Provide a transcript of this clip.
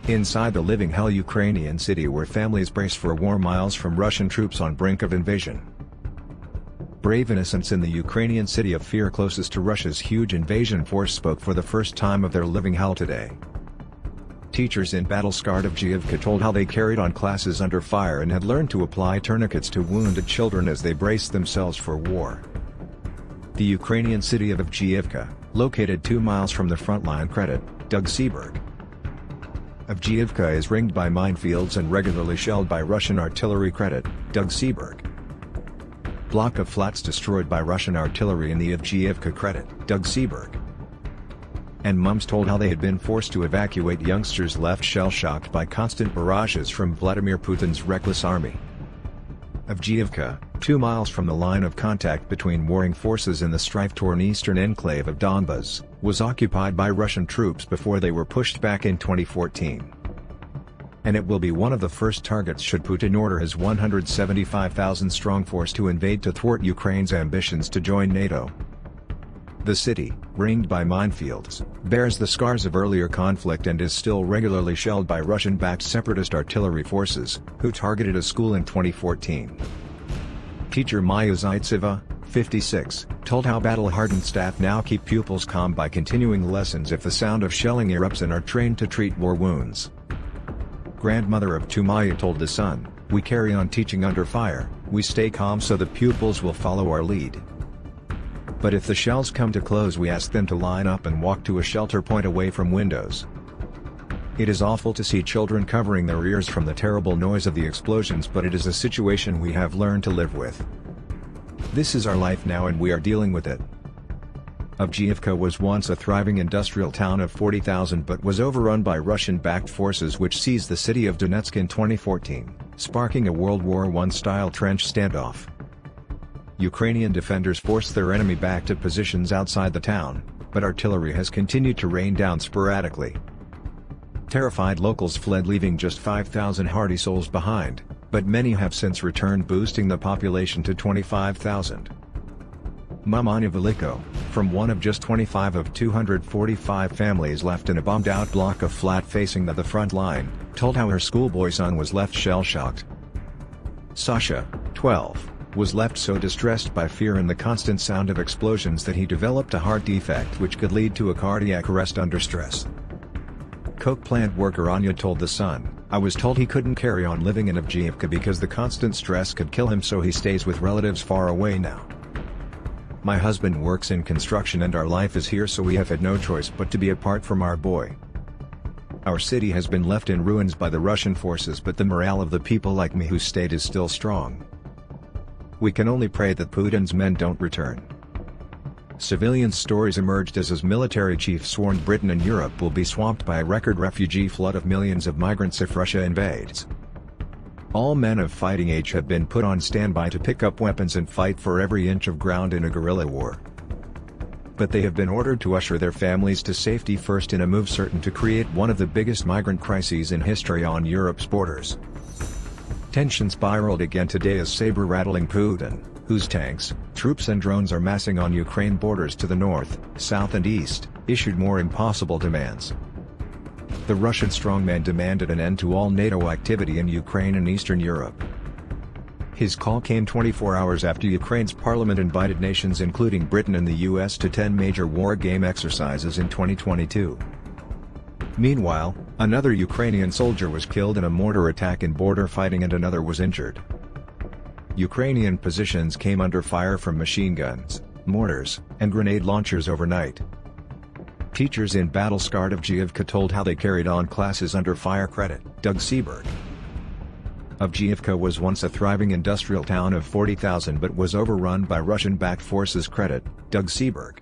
Inside the living hell Ukrainian city where families brace for war miles from Russian troops on brink of invasion. Brave innocents in the Ukrainian city of fear closest to Russia's huge invasion force spoke for the first time of their living hell today. Teachers in battle-scarred Avdiyivka told how they carried on classes under fire and had learned to apply tourniquets to wounded children as they braced themselves for war. The Ukrainian city of Avdiyivka, located 2 miles from the front line, Doug Seaberg. Avdiyivka is ringed by minefields and regularly shelled by Russian artillery. Doug Seaberg. Block of flats destroyed by Russian artillery in the Avdiyivka. Doug Seaberg. And mums told how they had been forced to evacuate youngsters left shell-shocked by constant barrages from Vladimir Putin's reckless army. Avdiyivka, 2 miles from the line of contact between warring forces in the strife-torn eastern enclave of Donbas, was occupied by Russian troops before they were pushed back in 2014. And it will be one of the first targets should Putin order his 175,000-strong force to invade to thwart Ukraine's ambitions to join NATO. The city, ringed by minefields, bears the scars of earlier conflict and is still regularly shelled by Russian-backed separatist artillery forces, who targeted a school in 2014. Teacher Maya Zaitseva, 56, told how battle-hardened staff now keep pupils calm by continuing lessons if the sound of shelling erupts and are trained to treat war wounds. Grandmother of two Maya told The Sun, "We carry on teaching under fire, we stay calm so the pupils will follow our lead. But if the shells come to close we ask them to line up and walk to a shelter point away from windows. It is awful to see children covering their ears from the terrible noise of the explosions, but it is a situation we have learned to live with. This is our life now and we are dealing with it." Avdiyivka was once a thriving industrial town of 40,000 but was overrun by Russian-backed forces which seized the city of Donetsk in 2014, sparking a World War I-style trench standoff. Ukrainian defenders forced their enemy back to positions outside the town, but artillery has continued to rain down sporadically. Terrified locals fled, leaving just 5,000 hardy souls behind, but many have since returned, boosting the population to 25,000. Mama Veliko, from one of just 25 of 245 families left in a bombed-out block of flat facing the front line, told how her schoolboy son was left shell-shocked. Sasha, 12, was left so distressed by fear and the constant sound of explosions that he developed a heart defect which could lead to a cardiac arrest under stress. Coke plant worker Anya told The Sun, "I was told he couldn't carry on living in Avdiyivka because the constant stress could kill him, so he stays with relatives far away now. My husband works in construction and our life is here, so we have had no choice but to be apart from our boy. Our city has been left in ruins by the Russian forces, but the morale of the people like me who stayed is still strong. We can only pray that Putin's men don't return." Civilian stories emerged as his military chiefs warned Britain and Europe will be swamped by a record refugee flood of millions of migrants if Russia invades. All men of fighting age have been put on standby to pick up weapons and fight for every inch of ground in a guerrilla war. But they have been ordered to usher their families to safety first, in a move certain to create one of the biggest migrant crises in history on Europe's borders. Tension spiraled again today as saber-rattling Putin, whose tanks, troops and drones are massing on Ukraine borders to the north, south and east, issued more impossible demands. The Russian strongman demanded an end to all NATO activity in Ukraine and Eastern Europe. His call came 24 hours after Ukraine's parliament invited nations including Britain and the US to 10 major war game exercises in 2022. Meanwhile, another Ukrainian soldier was killed in a mortar attack in border fighting and another was injured. Ukrainian positions came under fire from machine guns, mortars, and grenade launchers overnight. Teachers in battle-scarred Avdiyivka told how they carried on classes under fire. Doug Seaberg. Avdiyivka was once a thriving industrial town of 40,000 but was overrun by Russian-backed forces. Doug Seaberg.